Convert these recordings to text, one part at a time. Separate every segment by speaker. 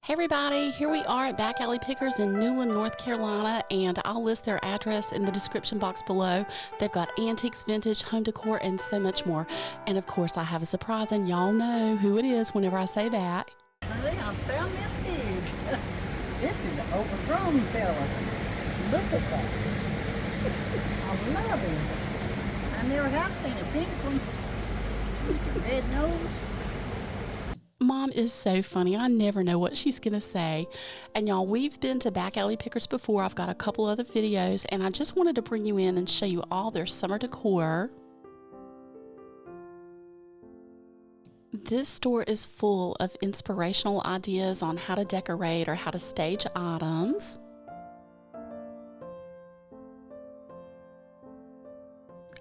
Speaker 1: Hey everybody, here we are at Back Alley Pickers in Newland, North Carolina, and I'll list their address in the description box below. They've got antiques, vintage, home decor, and so much more. And of course, I have a surprise, and y'all know who it is whenever I say that.
Speaker 2: Honey, I found that pig. This is an overgrown fella. Look at that. I love him. I never have seen a pink one. Red nose.
Speaker 1: Mom is so funny. I never know what she's going to say. And y'all, we've been to Back Alley Pickers before. I've got a couple other videos, and I just wanted to bring you in and show you all their summer decor. This store is full of inspirational ideas on how to decorate or how to stage items.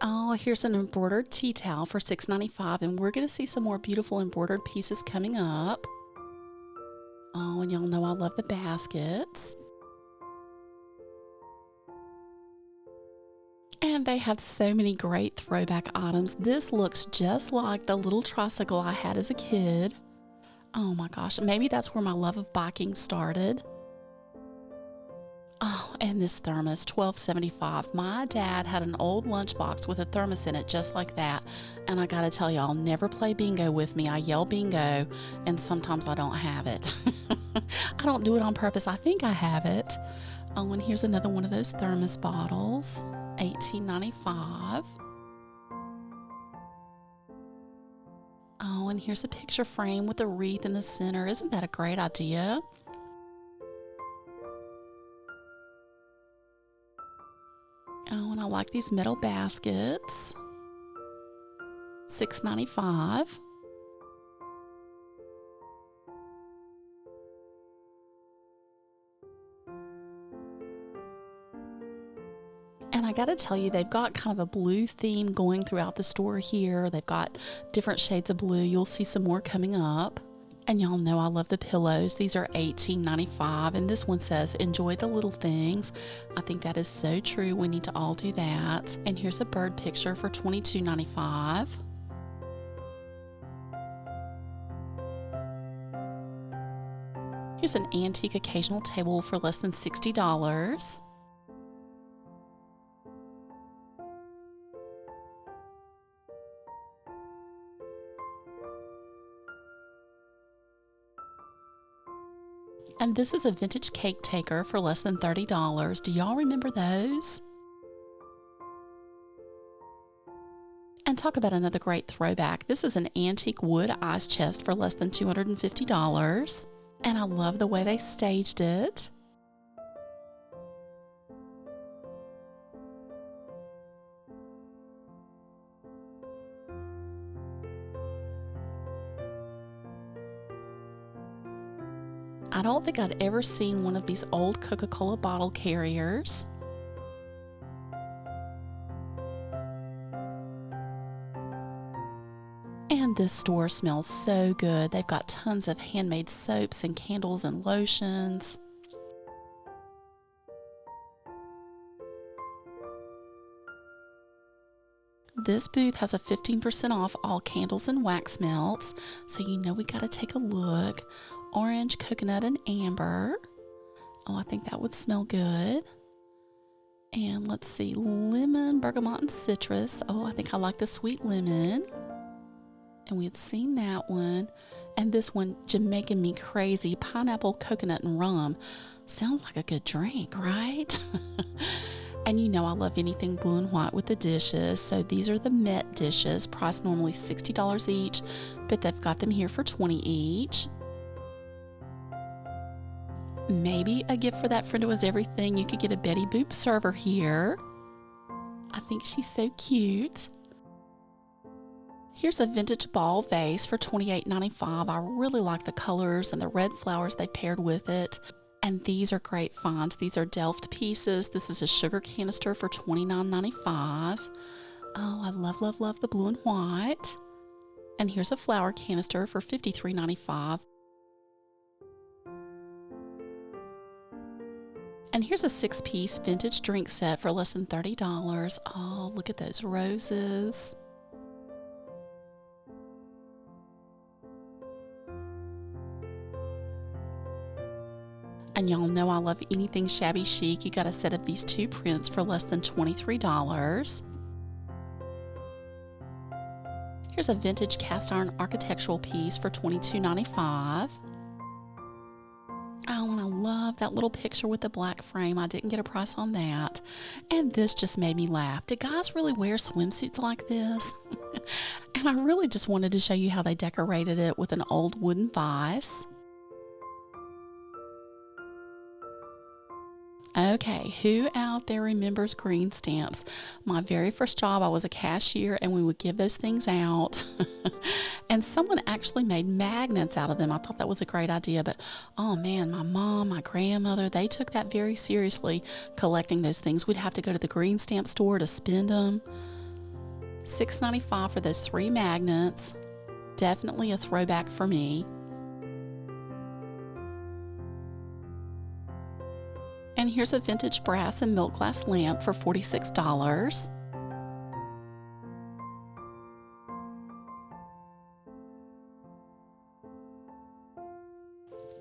Speaker 1: Oh, here's an embroidered tea towel for $6.95, and we're going to see some more beautiful embroidered pieces coming up. Oh, and y'all know I love the baskets. And they have so many great throwback items. This looks just like the little tricycle I had as a kid. Oh my gosh, maybe that's where my love of biking started. Oh, and this thermos, $12.75. My dad had an old lunchbox with a thermos in it just like that. And I gotta tell y'all, never play bingo with me. I yell bingo, and sometimes I don't have it. I don't do it on purpose. I think I have it. Oh, and here's another one of those thermos bottles, $18.95. Oh, and here's a picture frame with a wreath in the center. Isn't that a great idea? Oh, and I like these metal baskets. $6.95. And I gotta tell you, they've got kind of a blue theme going throughout the store here. They've got different shades of blue. You'll see some more coming up. And y'all know I love the pillows. These are $18.95, and this one says, enjoy the little things. I think that is so true. We need to all do that. And here's a bird picture for $22.95. Here's an antique occasional table for less than $60. And this is a vintage cake taker for less than $30. Do y'all remember those? And talk about another great throwback. This is an antique wood ice chest for less than $250. And I love the way they staged it. I don't think I'd ever seen one of these old Coca-Cola bottle carriers. And this store smells so good. They've got tons of handmade soaps and candles and lotions. This booth has a 15% off all candles and wax melts, so you know we gotta take a look. Orange, coconut, and amber. Oh, I think that would smell good. And let's see, lemon, bergamot, and citrus. Oh, I think I like the sweet lemon. And we had seen that one. And this one, Jamaican Me Crazy, pineapple, coconut, and rum. Sounds like a good drink, right? And you know I love anything blue and white with the dishes. So these are the Met dishes, priced normally $60 each, but they've got them here for $20 each. Maybe a gift for that friend who was everything. You could get a Betty Boop server here. I think she's so cute. Here's a vintage ball vase for $28.95. I really like the colors and the red flowers they paired with it. And these are great finds. These are Delft pieces. This is a sugar canister for $29.95. Oh, I love, love, love the blue and white. And here's a flower canister for $53.95. And here's a 6-piece vintage drink set for less than $30. Oh, look at those roses. And y'all know I love anything shabby chic. You got a set of these 2 prints for less than $23. Here's a vintage cast iron architectural piece for $22.95. Oh, and I love that little picture with the black frame. I didn't get a price on that. And this just made me laugh. Do guys really wear swimsuits like this? And I really just wanted to show you how they decorated it with an old wooden vise. Okay, who out there remembers green stamps? My very first job, I was a cashier and we would give those things out. And someone actually made magnets out of them. I thought that was a great idea, but oh man, my mom, my grandmother, they took that very seriously, collecting those things. We'd have to go to the green stamp store to spend them. $6.95 for those 3 magnets. Definitely a throwback for me. And here's a vintage brass and milk glass lamp for $46.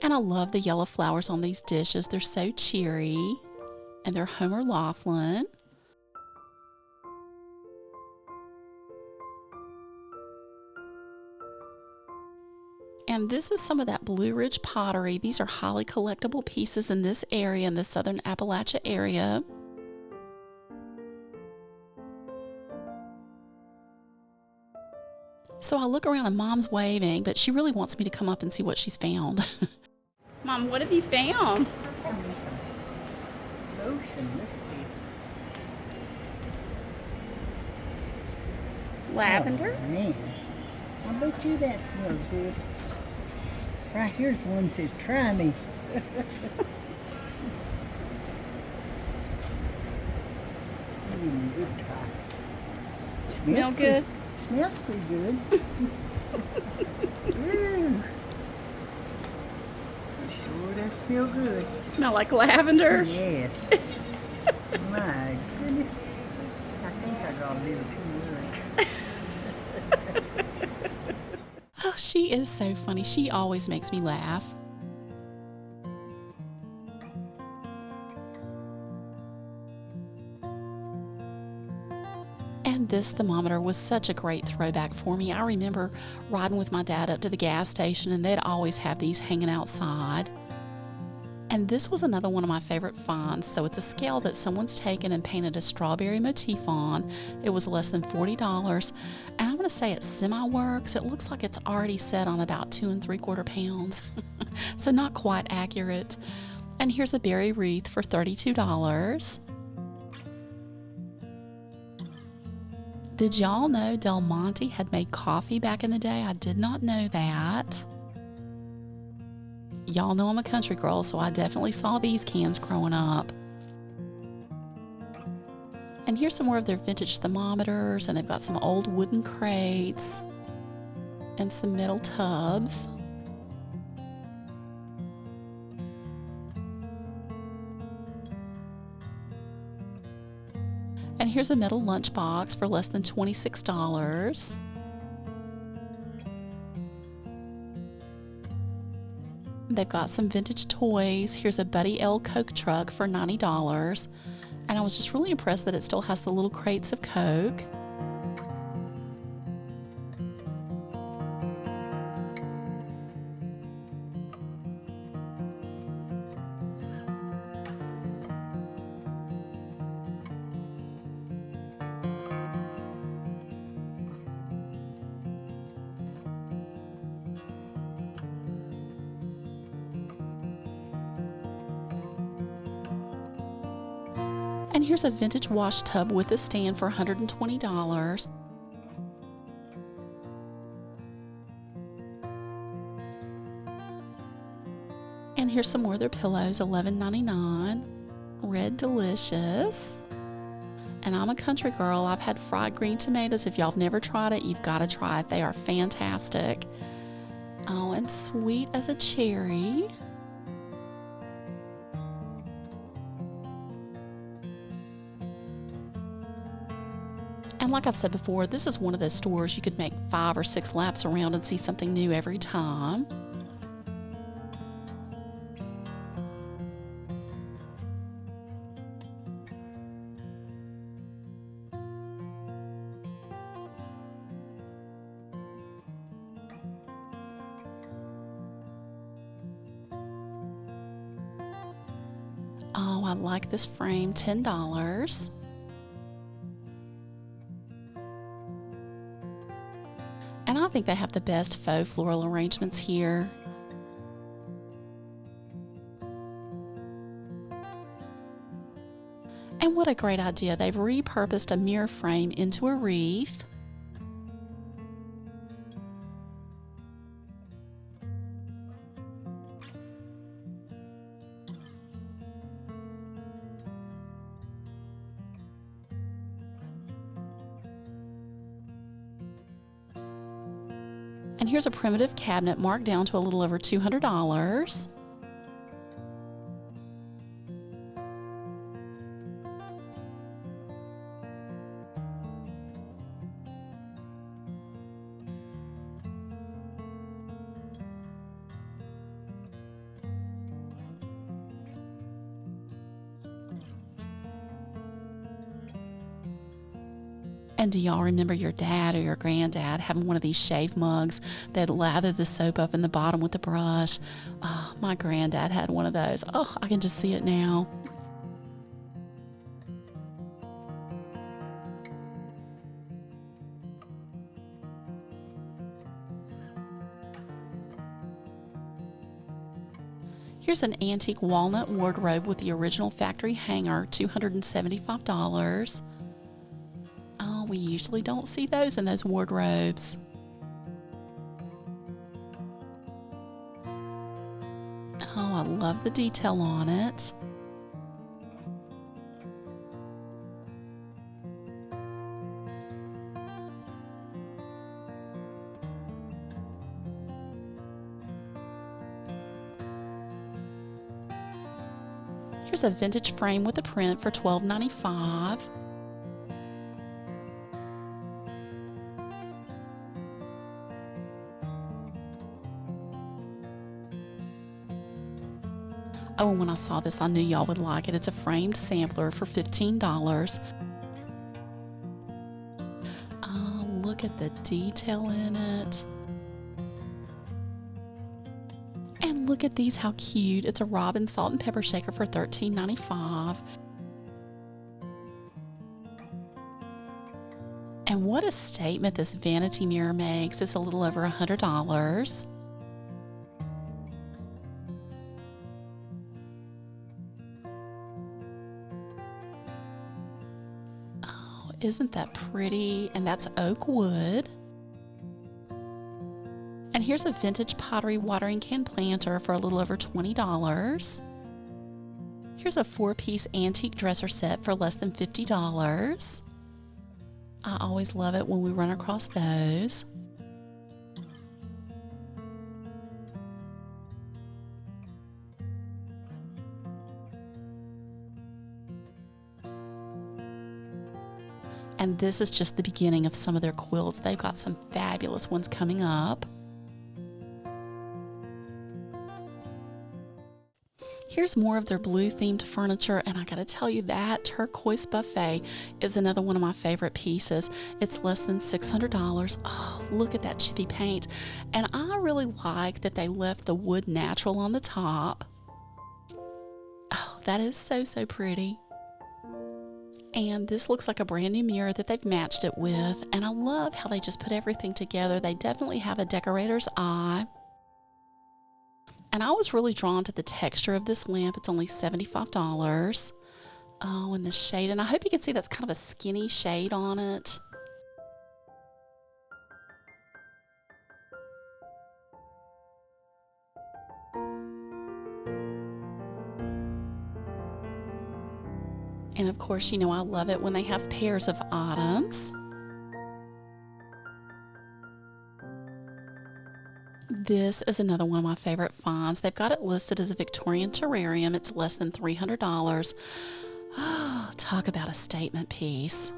Speaker 1: And I love the yellow flowers on these dishes. They're so cheery. And they're Homer Laughlin. And this is some of that Blue Ridge pottery. These are highly collectible pieces in this area, in the southern Appalachia area. So I look around and Mom's waving, but she really wants me to come up and see what she's found. Mom, what have you found?
Speaker 2: Lotion, look at this.
Speaker 1: Lavender?
Speaker 2: Oh, man. I bet you that smells good. Right here's one that says, try me. Good try.
Speaker 1: Smell good?
Speaker 2: Smells pretty good. Ooh. It sure does smell good.
Speaker 1: Smell like lavender?
Speaker 2: Yes. My goodness. I think I got a little too much.
Speaker 1: Oh, she is so funny. She always makes me laugh. And this thermometer was such a great throwback for me. I remember riding with my dad up to the gas station and they'd always have these hanging outside. And this was another one of my favorite finds. So it's a scale that someone's taken and painted a strawberry motif on. It was less than $40. And I'm going to say it semi-works. It looks like it's already set on about 2 3/4 pounds. So not quite accurate. And here's a berry wreath for $32. Did y'all know Del Monte had made coffee back in the day? I did not know that. Y'all know I'm a country girl, so I definitely saw these cans growing up. And here's some more of their vintage thermometers, and they've got some old wooden crates and some metal tubs. And here's a metal lunchbox for less than $26. They've got some vintage toys. Here's a Buddy L Coke truck for $90. And I was just really impressed that it still has the little crates of Coke. And here's a vintage wash tub with a stand for $120. And here's some more of their pillows, $11.99. Red Delicious. And I'm a country girl. I've had fried green tomatoes. If y'all have never tried it, you've got to try it. They are fantastic. Oh, and sweet as a cherry. And like I've said before, this is one of those stores you could make 5 or 6 laps around and see something new every time. Oh, I like this frame, $10. And I think they have the best faux floral arrangements here. And what a great idea. They've repurposed a mirror frame into a wreath. And here's a primitive cabinet marked down to a little over $200. And do y'all remember your dad or your granddad having one of these shave mugs that lather the soap up in the bottom with a brush? Oh, my granddad had one of those. Oh, I can just see it now. Here's an antique walnut wardrobe with the original factory hanger, $275. Oh, we usually don't see those in those wardrobes. Oh, I love the detail on it. Here's a vintage frame with a print for $12.95. Oh, and when I saw this, I knew y'all would like it. It's a framed sampler for $15. Oh, look at the detail in it. And look at these, how cute. It's a Robin salt and pepper shaker for $13.95. And what a statement this vanity mirror makes. It's a little over $100. Oh, isn't that pretty? And that's oak wood. And here's a vintage pottery watering can planter for a little over $20. Here's a 4-piece antique dresser set for less than $50. I always love it when we run across those. And this is just the beginning of some of their quilts. They've got some fabulous ones coming up. Here's more of their blue-themed furniture, and I gotta tell you, that turquoise buffet is another one of my favorite pieces. It's less than $600. Oh, look at that chippy paint. And I really like that they left the wood natural on the top. Oh, that is so, so pretty. And this looks like a brand new mirror that they've matched it with, and I love how they just put everything together. They definitely have a decorator's eye. And I was really drawn to the texture of this lamp. It's only $75. Oh, and the shade. And I hope you can see that's kind of a skinny shade on it. And of course, you know I love it when they have pairs of items. This is another one of my favorite finds. They've got it listed as a Victorian terrarium. It's less than $300. Oh, talk about a statement piece.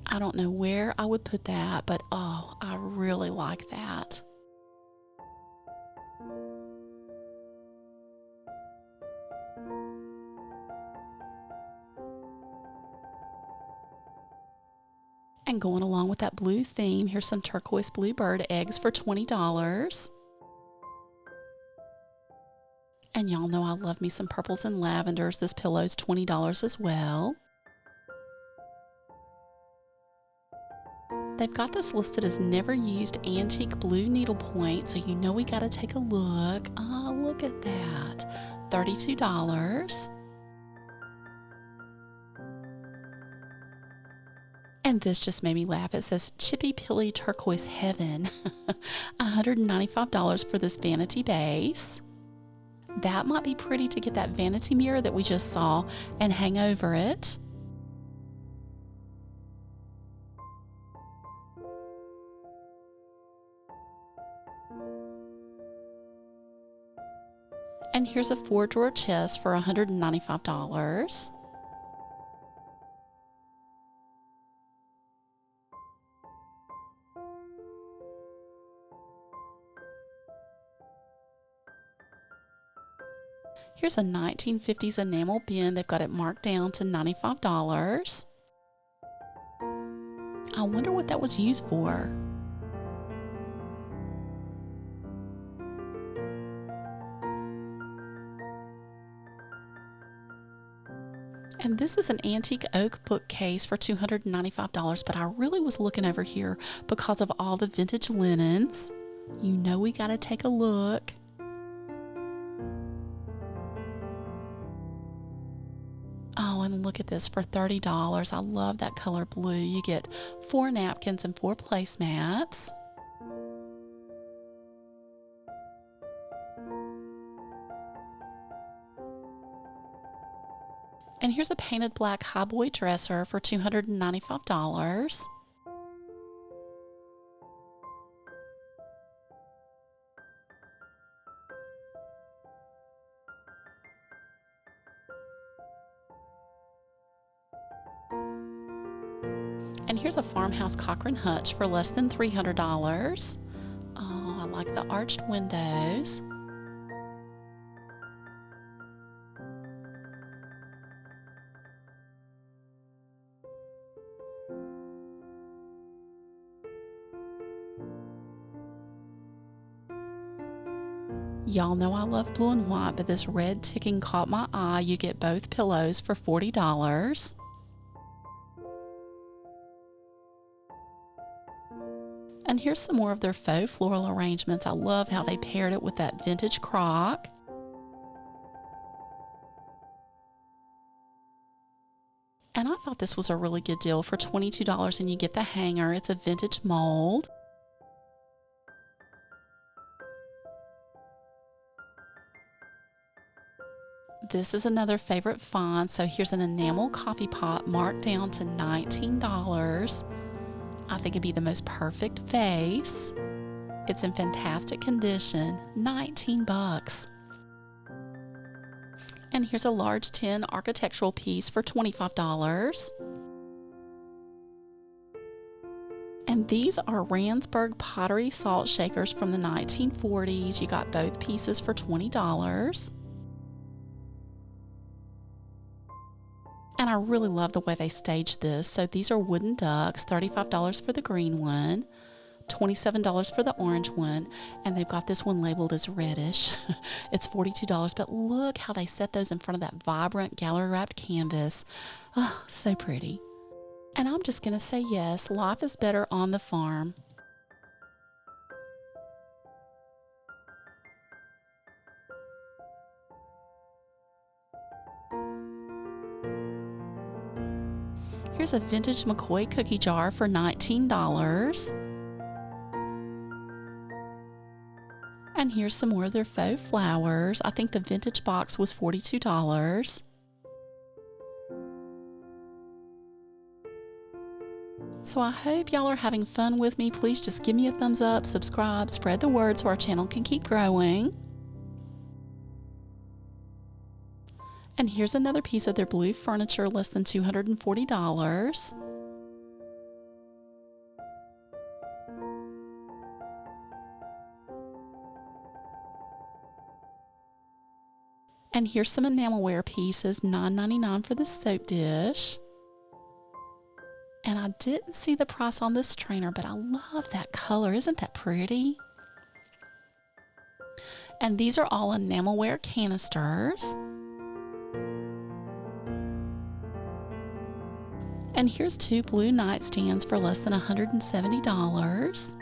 Speaker 1: I don't know where I would put that, but oh, I really like that. And going along with that blue theme, here's some turquoise blue bird eggs for $20. And y'all know I love me some purples and lavenders. This pillow's $20 as well. They've got this listed as never used antique blue needlepoint, so you know we gotta take a look. Ah, look at that. $32. And this just made me laugh. It says Chippy Pilly Turquoise Heaven. $195 for this vanity base. That might be pretty to get that vanity mirror that we just saw and hang over it. And here's a 4-drawer chest for $195. Here's a 1950s enamel bin. They've got it marked down to $95. I wonder what that was used for. And this is an antique oak bookcase for $295, but I really was looking over here because of all the vintage linens. You know we gotta take a look. Oh, and look at this for $30. I love that color blue. You get 4 napkins and 4 placemats. And here's a painted black highboy dresser for $295. And here's a farmhouse Cochrane hutch for less than $300. Oh, I like the arched windows. Y'all know I love blue and white, but this red ticking caught my eye. You get both pillows for $40. And here's some more of their faux floral arrangements. I love how they paired it with that vintage crock. And I thought this was a really good deal for $22, and you get the hanger. It's a vintage mold. This is another favorite find. So here's an enamel coffee pot marked down to $19. I think it'd be the most perfect vase. It's in fantastic condition. 19 bucks. And here's a large tin architectural piece for $25. And these are Randsburg pottery salt shakers from the 1940s. You got both pieces for $20. And I really love the way they staged this. So these are wooden ducks, $35 for the green one, $27 for the orange one, and they've got this one labeled as reddish. It's $42, but look how they set those in front of that vibrant gallery wrapped canvas. Oh, so pretty. And I'm just gonna say yes, life is better on the farm. Here's a vintage McCoy cookie jar for $19. And here's some more of their faux flowers. I think the vintage box was $42. So I hope y'all are having fun with me. Please just give me a thumbs up, subscribe, spread the word so our channel can keep growing. And here's another piece of their blue furniture, less than $240. And here's some enamelware pieces, $9.99 for the soap dish. And I didn't see the price on this strainer, but I love that color. Isn't that pretty? And these are all enamelware canisters. And here's 2 blue nightstands for less than $170.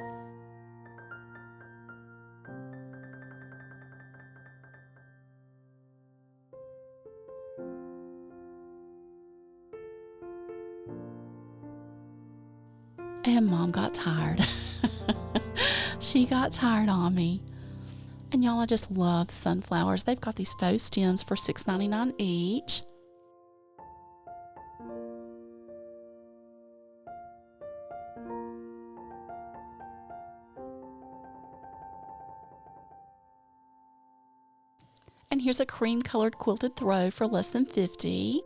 Speaker 1: And Mom got tired. She got tired on me. And y'all, I just love sunflowers. They've got these faux stems for $6.99 each. And here's a cream-colored quilted throw for less than $50.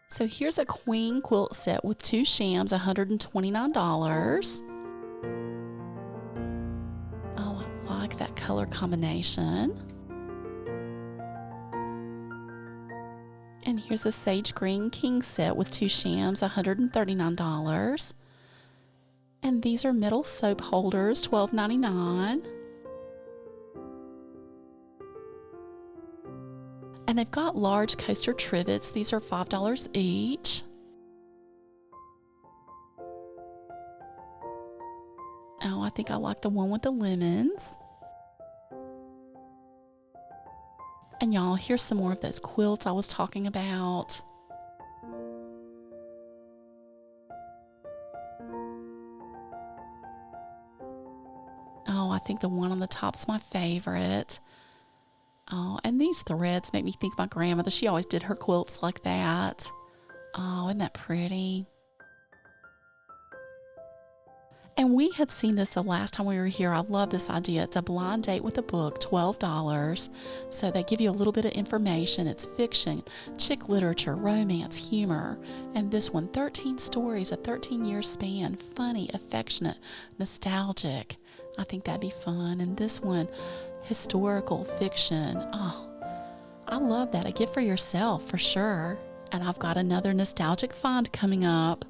Speaker 1: So here's a queen quilt set with 2 shams, $129. Oh, I like that color combination. And here's a sage green king set with 2 shams, $139. And these are metal soap holders, $12.99. And they've got large coaster trivets. These are $5 each. Oh, I think I like the one with the lemons. And y'all, here's some more of those quilts I was talking about. Oh, I think the one on the top's my favorite. Oh, and these threads make me think of my grandmother. She always did her quilts like that. Oh, isn't that pretty? And we had seen this the last time we were here. I love this idea. It's a blind date with a book, $12. So they give you a little bit of information. It's fiction, chick literature, romance, humor. And this one, 13 stories, a 13-year span, funny, affectionate, nostalgic. I think that'd be fun. And this one, historical fiction. Oh, I love that. A gift for yourself for sure. And I've got another nostalgic find coming up.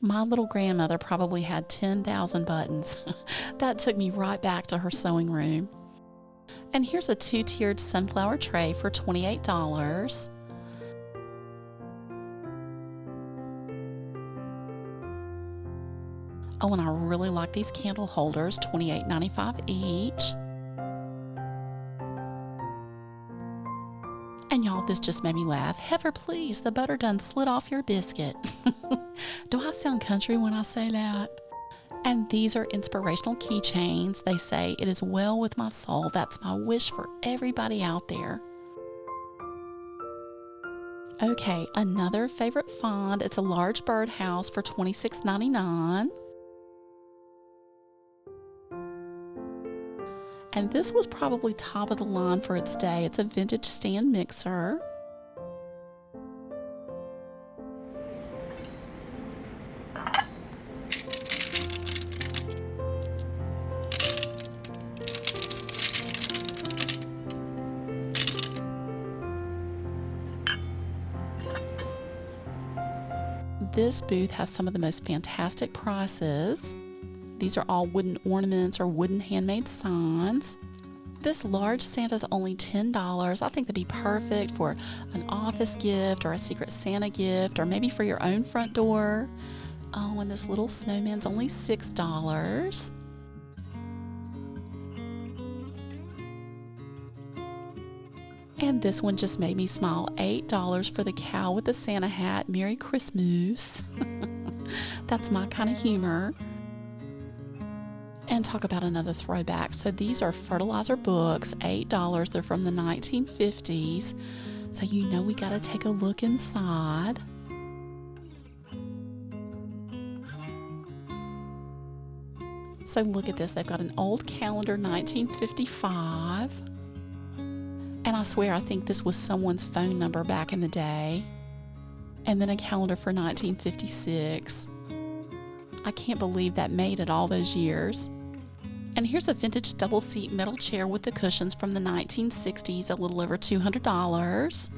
Speaker 1: My little grandmother probably had 10,000 buttons. That took me right back to her sewing room. And here's a 2-tiered sunflower tray for $28. Oh, and I really like these candle holders, $28.95 each. And y'all, this just made me laugh. Heifer, please, the butter done slid off your biscuit. Do I sound country when I say that? And these are inspirational keychains. They say, "It is well with my soul." That's my wish for everybody out there. Okay, another favorite find. It's a large birdhouse for $26.99. And this was probably top of the line for its day. It's a vintage stand mixer. This booth has some of the most fantastic prices. These are all wooden ornaments or wooden handmade signs. This large Santa's only $10. I think that'd be perfect for an office gift or a Secret Santa gift or maybe for your own front door. Oh, and this little snowman's only $6. And this one just made me smile. $8 for the cow with the Santa hat. Merry Christmas. That's my kind of humor. And talk about another throwback. So these are fertilizer books, $8. They're from the 1950s. So you know we got to take a look inside. So look at this. They've got an old calendar, 1955. And I swear I think this was someone's phone number back in the day. And then a calendar for 1956. I can't believe that made it all those years. And here's a vintage double seat metal chair with the cushions from the 1960s, a little over $200.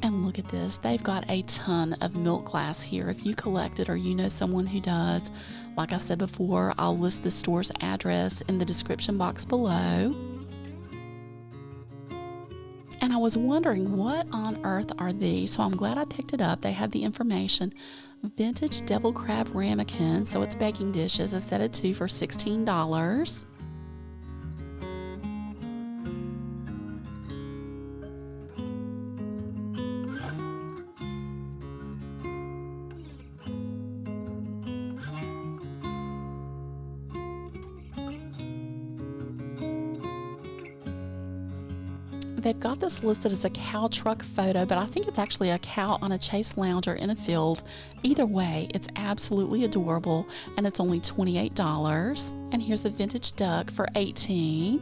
Speaker 1: And look at this, they've got a ton of milk glass here. If you collect it or you know someone who does, like I said before, I'll list the store's address in the description box below. And I was wondering what on earth are these, so I'm glad I picked it up. They had the information. Vintage devil crab ramekin, so it's baking dishes, a set of 2 for $16. They've got this listed as a cow truck photo, but I think it's actually a cow on a chase lounger in a field. Either way, it's absolutely adorable, and it's only $28. And here's a vintage duck for $18.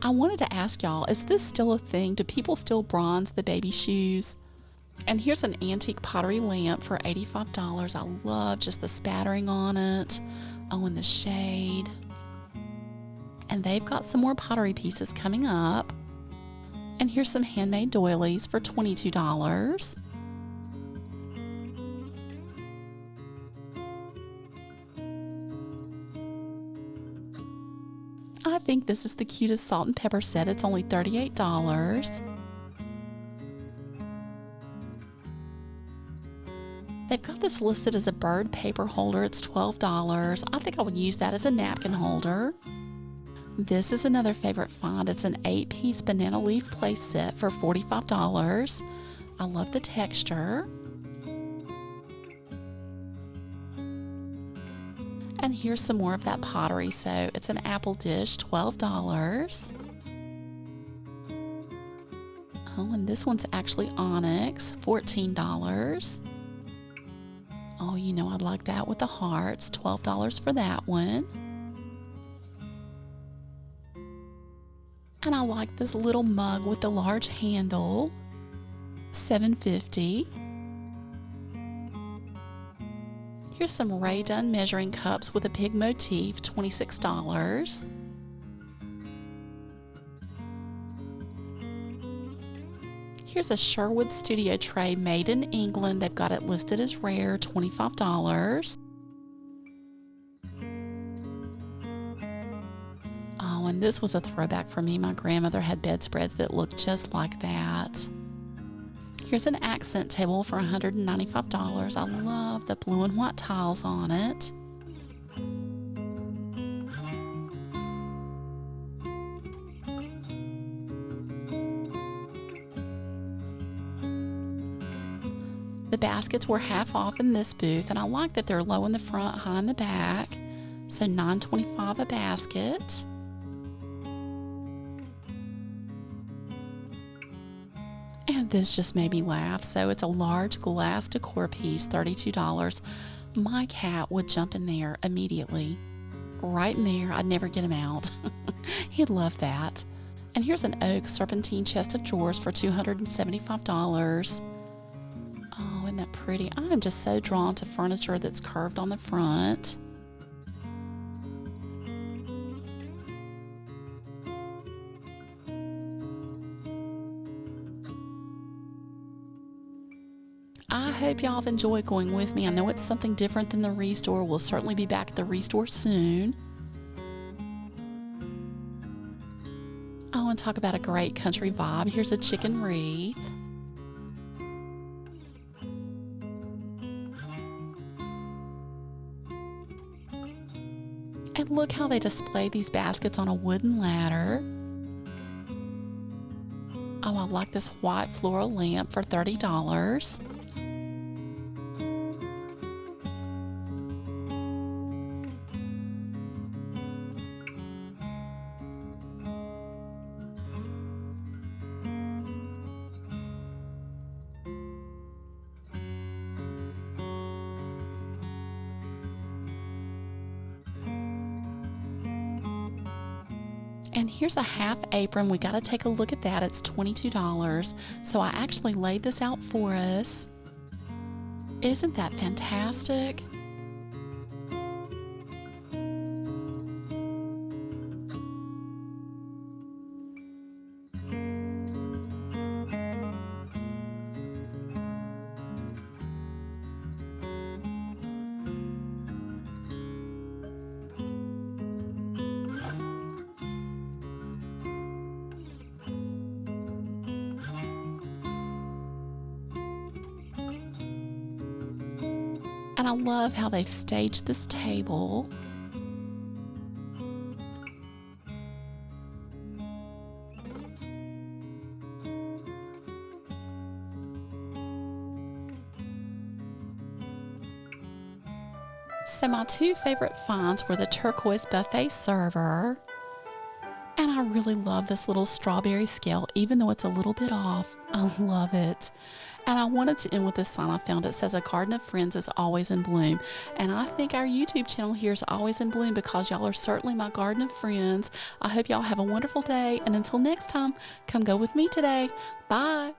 Speaker 1: I wanted to ask y'all, is this still a thing? Do people still bronze the baby shoes? And here's an antique pottery lamp for $85. I love just the spattering on it. Oh, and the shade. And they've got some more pottery pieces coming up. And here's some handmade doilies for $22. I think this is the cutest salt and pepper set. It's only $38. They've got this listed as a bird paper holder. It's $12. I think I would use that as a napkin holder. This is another favorite find. It's an 8-piece banana leaf place set for $45. I love the texture. And here's some more of that pottery. So it's an apple dish, $12. Oh, and this one's actually onyx, $14. Oh, you know I'd like that with the hearts, $12 for that one. And I like this little mug with the large handle, $7.50. Here's some Ray Dunn measuring cups with a pig motif, $26. Here's a Sherwood studio tray made in England. They've got it listed as rare, $25. Oh, and this was a throwback for me. My grandmother had bedspreads that looked just like that. Here's an accent table for $195. I love the blue and white tiles on it. The baskets were half off in this booth, and I like that they're low in the front, high in the back. So $9.25 a basket. And this just made me laugh. So it's a large glass decor piece, $32. My cat would jump in there immediately. Right in there. I'd never get him out. He'd love that. And here's an oak serpentine chest of drawers for $275. Oh, isn't that pretty? I'm just so drawn to furniture that's curved on the front. I hope y'all have enjoyed going with me. I know it's something different than the Restore. We'll certainly be back at the Restore soon. Oh, and talk about a great country vibe. Here's a chicken wreath. And look how they display these baskets on a wooden ladder. Oh, I like this white floral lamp for $30. And here's a half apron. We got to take a look at that. It's $22. So I actually laid this out for us. Isn't that fantastic? And I love how they've staged this table. So my two favorite finds were the turquoise buffet server. And I really love this little strawberry scale, even though it's a little bit off. I love it. And I wanted to end with this sign I found. It says, "A garden of friends is always in bloom." And I think our YouTube channel here is always in bloom because y'all are certainly my garden of friends. I hope y'all have a wonderful day. And until next time, come go with me today. Bye.